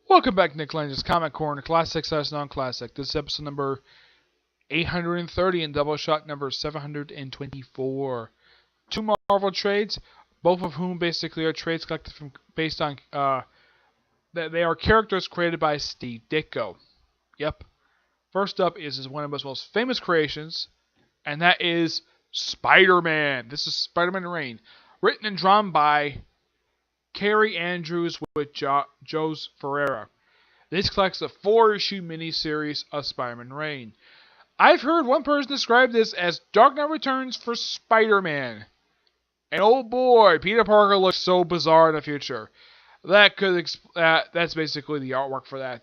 Welcome back, Nick Lenz's Comic Corner, Classic / Non-Classic. This is episode number 830 and Doubleshot number 724. Two Marvel trades, both of whom basically are trades collected based on they are characters created by Steve Ditko. Yep. First up is one of his most famous creations, and that is Spider-Man. This is Spider-Man Reign, written and drawn by Carrie Andrews with Jose Ferreira. This collects a 4-issue miniseries of Spider-Man Reign. I've heard one person describe this as Dark Knight Returns for Spider-Man. And oh boy, Peter Parker looks so bizarre in the future. That's basically the artwork for that.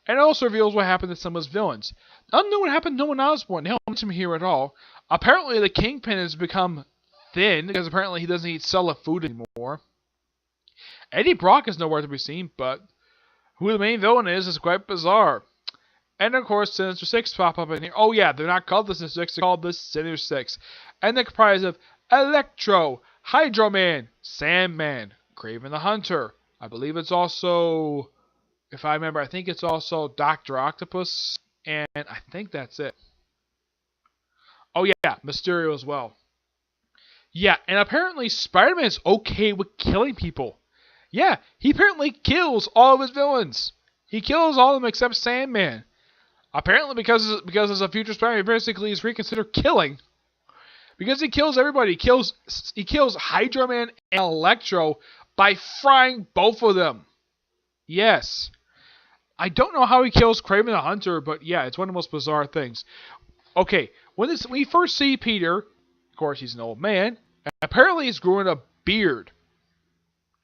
And it also reveals what happened to some of his villains. Unknown what happened to Norman Osborn. They don't mention him here at all. Apparently the Kingpin has become thin because apparently he doesn't eat solid food anymore. Eddie Brock is nowhere to be seen, but who the main villain is quite bizarre. And of course, Sinister Six pop up in here. Oh yeah, they're not called the Sinister Six, they're called the Sinister Six. And they're comprised of Electro, Hydro Man, Sandman, Kraven the Hunter. I believe it's also, if I remember, I think it's also Dr. Octopus. And I think that's it. Oh yeah, Mysterio as well. Yeah, and apparently Spider-Man is okay with killing people. Yeah, he apparently kills all of his villains. He kills all of them except Sandman. Apparently because as a future Spider-Man, basically is reconsidered killing. Because he kills everybody. He kills Hydro Man and Electro by frying both of them. Yes. I don't know how he kills Kraven the Hunter, but yeah, it's one of the most bizarre things. Okay, when we first see Peter, of course he's an old man, and apparently he's growing a beard.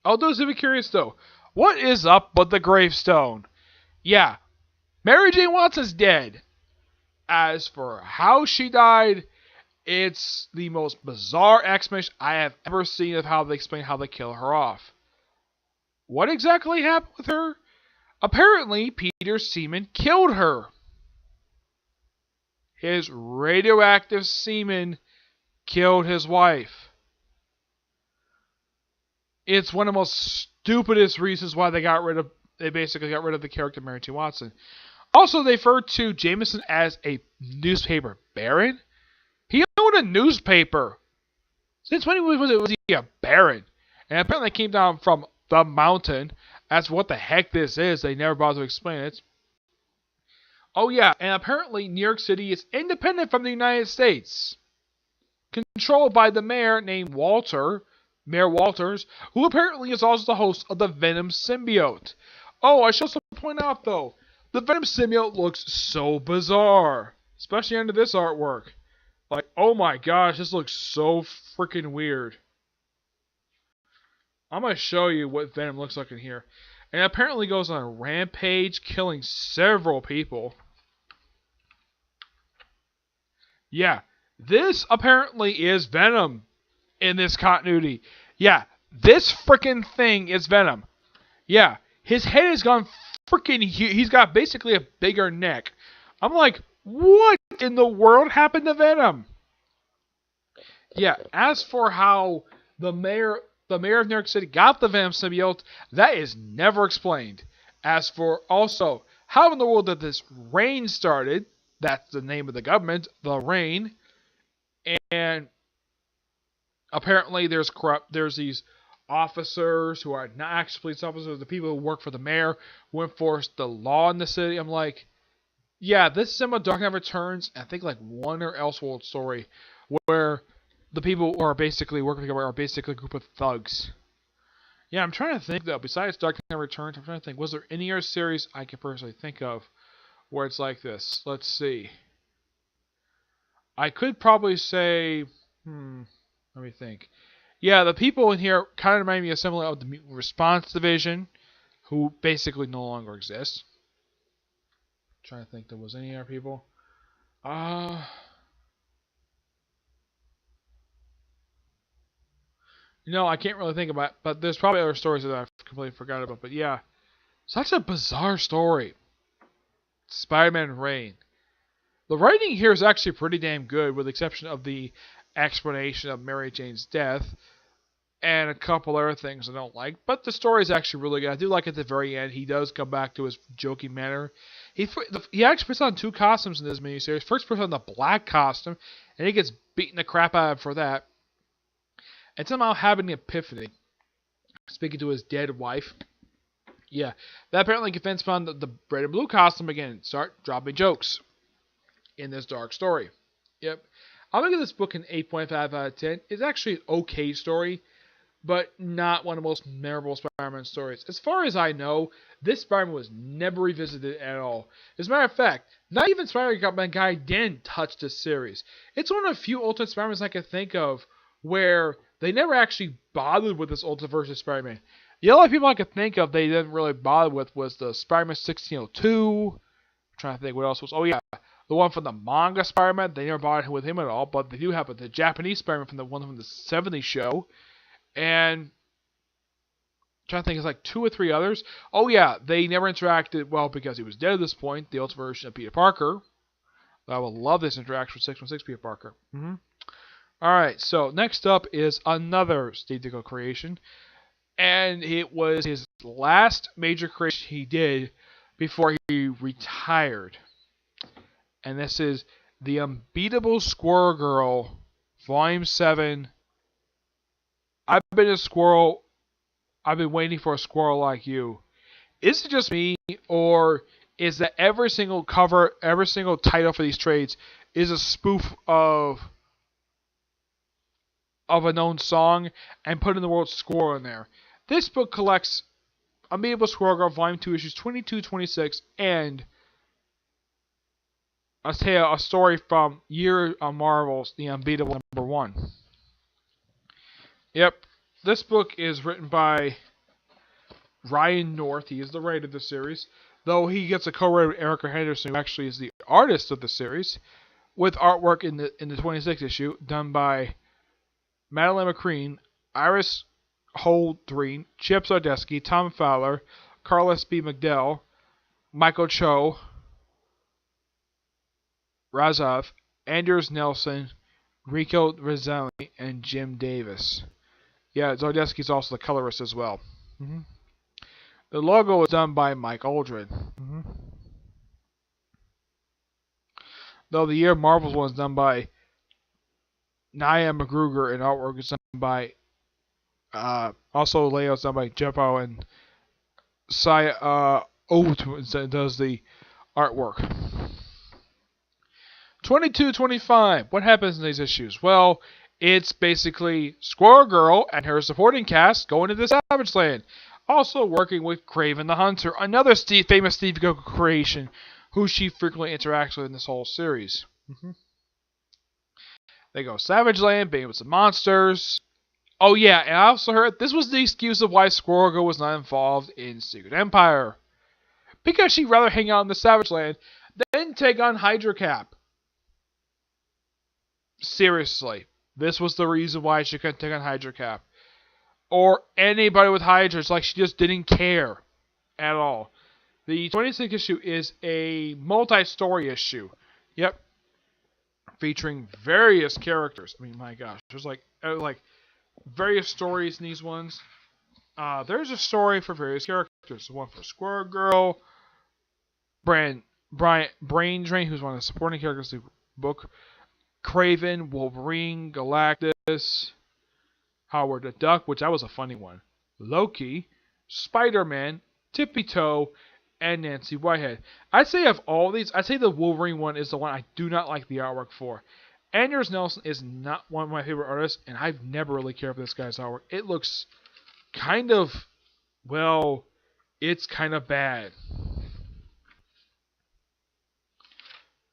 I'll do be curious though. What is up with the gravestone? Yeah, Mary Jane Watson's dead. As for how she died, it's the most bizarre explanation I have ever seen of how they explain how they kill her off. What exactly happened with her? Apparently, Peter's semen killed her. His radioactive semen killed his wife. It's one of the most stupidest reasons why they basically got rid of the character Mary Jane Watson. Also, they referred to Jameson as a newspaper baron. He owned a newspaper. Since when was he a baron? And apparently it came down from the mountain. That's what the heck this is. They never bothered to explain it. Oh yeah, and apparently New York City is independent from the United States. Controlled by the mayor named Mayor Walters, who apparently is also the host of the Venom symbiote. Oh, I should also point out though, the Venom symbiote looks so bizarre. Especially under this artwork. Like, oh my gosh, this looks so freaking weird. I'm going to show you what Venom looks like in here. And it apparently goes on a rampage, killing several people. Yeah, this apparently is Venom in this continuity. Yeah, this freaking thing is Venom. Yeah, his head has gone freaking huge. He's got basically a bigger neck. I'm like, what in the world happened to Venom? Yeah, as for how the mayor of New York City got the Venom symbiote, that is never explained. As for also how in the world did this reign started, that's the name of the government, the reign, and apparently there's these officers who are not actually police officers, the people who work for the mayor, who enforce the law in the city. I'm like, yeah, this is similar to Dark Knight Returns, I think like one or Elseworld story, where the people who are basically working together are basically a group of thugs. Yeah, I'm trying to think though, besides Dark Knight Returns, I'm trying to think, was there any other series I can personally think of where it's like this? Let's see. I could probably say, let me think. Yeah, the people in here kind of remind me of similar of the Mutant Response Division, who basically no longer exist. I'm trying to think there was any other people. No, I can't really think about it, but there's probably other stories that I've completely forgot about. But yeah, such a bizarre story. Spider-Man Reign. The writing here is actually pretty damn good, with the exception of the explanation of Mary Jane's death. and a couple other things I don't like. But the story is actually really good. I do like at the very end he does come back to his joking manner. He actually puts on 2 costumes in this miniseries. First puts on the black costume, and he gets beaten the crap out of for that. And somehow having an epiphany, speaking to his dead wife. Yeah, that apparently convinced him on the red and blue costume again. Start dropping jokes in this dark story. Yep. I'm going to give this book an 8.5 out of 10. It's actually an okay story, but not one of the most memorable Spider-Man stories. As far as I know, this Spider-Man was never revisited at all. As a matter of fact, not even Spider-Man Guy didn't touch this series. It's one of the few Ultimate Spider-Mans I can think of where they never actually bothered with this Ultimate versus Spider-Man. The only people I could think of they didn't really bother with was the Spider-Man 1602. I'm trying to think what else was. Oh yeah, the one from the manga Spider-Man. They never bothered with him at all, but they do have the Japanese Spider-Man from the one from the 70s show. And I'm trying to think, it's like 2 or 3 others. Oh yeah, they never interacted, well, because he was dead at this point, the Ultimate version of Peter Parker. I will love this interaction with 616 Peter Parker. Alright, so next up is another Steve Ditko creation. And it was his last major creation he did before he retired. And this is the Unbeatable Squirrel Girl, Volume 7. I've been a squirrel. I've been waiting for a squirrel like you. Is it just me, or is that every single cover, every single title for these trades is a spoof of a known song and put in the word squirrel in there? This book collects Unbeatable Squirrel Girl Volume 2 issues 22, 26, and a story from Year of Marvel's The Unbeatable #1. Yep, this book is written by Ryan North. He is the writer of the series, though he gets a co-writer with Erica Henderson, who actually is the artist of the series, with artwork in the 26th issue done by Madeline McCreen, Iris Holdreen, Chip Zdarsky, Tom Fowler, Carlos B. McDowell, Michael Cho, Razov, Anders Nelson, Rico Rizzoli, and Jim Davis. Yeah, Zdarsky is also the colorist as well. The logo was done by Mike Aldred. Though the Year of Marvels one was done by Nia McGruger, and artwork is done by also layouts done by Jeppo, and Saya does the artwork. 22-25. What happens in these issues? Well, it's basically Squirrel Girl and her supporting cast going to the Savage Land. Also working with Kraven the Hunter, another famous Steve Ditko creation, who she frequently interacts with in this whole series. They go Savage Land, being with some monsters. Oh yeah, and I also heard this was the excuse of why Squirrel Girl was not involved in Secret Empire. Because she'd rather hang out in the Savage Land than take on Hydra Cap. Seriously, this was the reason why she couldn't take on Hydra Cap. Or anybody with Hydra. It's like she just didn't care at all. The 26th issue is a multi-story issue. Yep. Featuring various characters. I mean, my gosh. There's like various stories in these ones. There's a story for various characters. One for Squirrel Girl, Brain Drain, who's one of the supporting characters of the book, Kraven, Wolverine, Galactus, Howard the Duck, which that was a funny one, Loki, Spider-Man, Tippy Toe, and Nancy Whitehead. I'd say of all these, I'd say the Wolverine one is the one I do not like the artwork for. Anders Nelson is not one of my favorite artists, and I've never really cared for this guy's artwork. It looks kind of, well, it's kind of bad.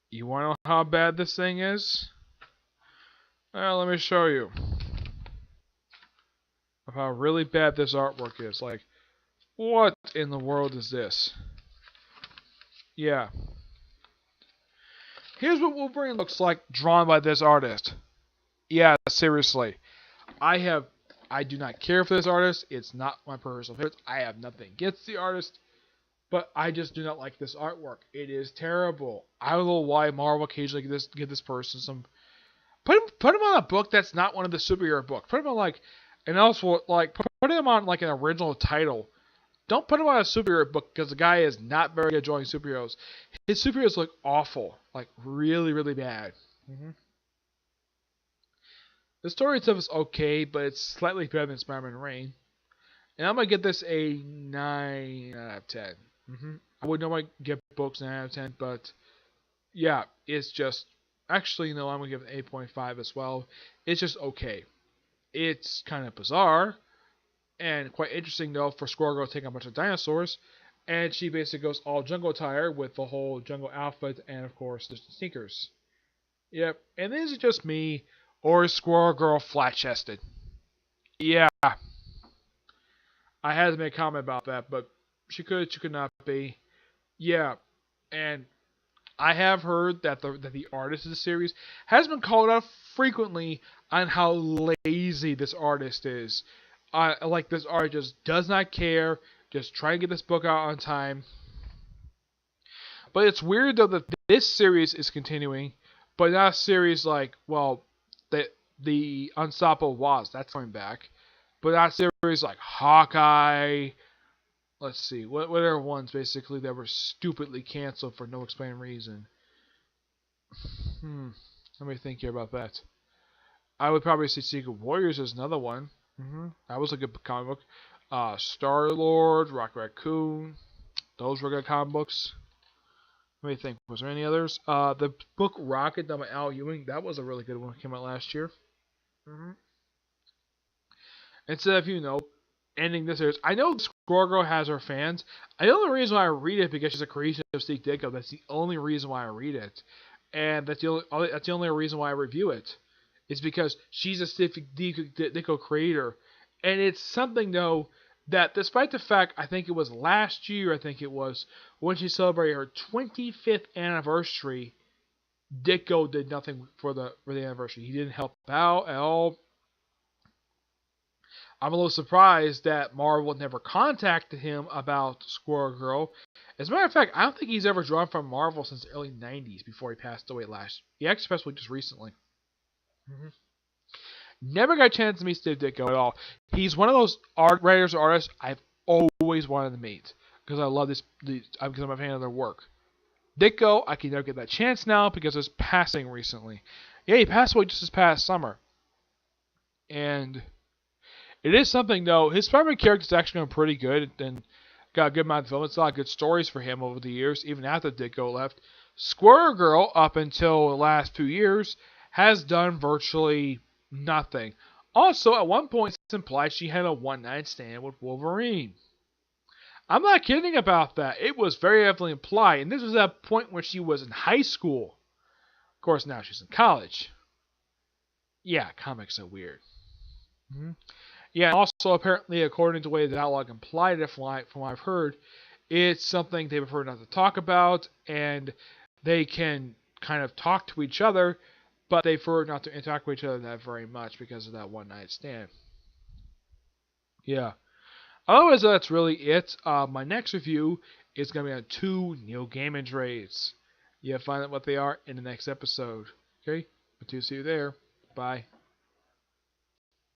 You want to know how bad this thing is? Well, let me show you of how really bad this artwork is. Like, what in the world is this? Yeah. Here's what Wolverine looks like drawn by this artist. Yeah, seriously. I do not care for this artist. It's not my personal favorite. I have nothing against the artist, but I just do not like this artwork. It is terrible. I don't know why Marvel occasionally give this person some. Put him on a book that's not one of the superhero books. Put him on like And also, like, put him on like an original title. Don't put him on a superhero book because the guy is not very good at drawing superheroes. His superheroes look awful, like really, really bad. The story itself is okay, but it's slightly better than Spider-Man Reign. And I'm gonna give this a 9 out of 10. I would normally give books 9 out of 10, but yeah, it's just actually no. I'm gonna give it 8.5 as well. It's just okay. It's kind of bizarre and quite interesting though for Squirrel Girl taking a bunch of dinosaurs, and she basically goes all jungle attire with the whole jungle outfit and of course the sneakers. Yep, and is it just me or is Squirrel Girl flat chested? Yeah, I had to make a comment about that, but she could not be. Yeah, and I have heard that the artist of the series has been called out frequently on how lazy this artist is. Like this artist just does not care, just try to get this book out on time. But it's weird though that this series is continuing, but not a series like the Unstoppable Was that's coming back, but not a series like Hawkeye. Let's see, what are ones basically that were stupidly canceled for no explained reason? Let me think here about that. I would probably say Secret Warriors is another one. That was a good comic book. Star Lord, Rock Raccoon, those were good comic books. Let me think. Was there any others? The book Rocket done by Al Ewing, that was a really good one. It came out last year. Instead of ending this series, I know Squirrel Girl has her fans. The only reason why I read it because she's a creation of Steve Ditko. That's the only reason why I read it, and that's the only reason why I review it. Is because she's a Steve Ditko creator, and it's something though that despite the fact I think it was last year, I think it was when she celebrated her 25th anniversary, Ditko did nothing for the anniversary. He didn't help out at all. I'm a little surprised that Marvel never contacted him about Squirrel Girl. As a matter of fact, I don't think he's ever drawn from Marvel since the early 90s before he passed away last year. He actually passed away just recently. Never got a chance to meet Steve Ditko at all. He's one of those artists I've always wanted to meet because I love because I'm a fan of their work. Ditko, I can never get that chance now because he's passing recently. Yeah, he passed away just this past summer. And it is something, though. His primary character is actually going pretty good and got a good amount of film. It's a lot of good stories for him over the years, even after Ditko left. Squirrel Girl, up until the last few years, has done virtually nothing. Also, at one point, it's implied she had a one-night stand with Wolverine. I'm not kidding about that. It was very heavily implied, and this was at a point when she was in high school. Of course, now she's in college. Yeah, comics are weird. Yeah, and also apparently, according to the way the dialogue implied it, from what I've heard, it's something they prefer not to talk about, and they can kind of talk to each other, but they prefer not to interact with each other that very much because of that one night stand. Yeah. Otherwise, that's really it. My next review is going to be on 2 Neil Gaiman trades. You'll find out what they are in the next episode. Okay? But to see you there. Bye.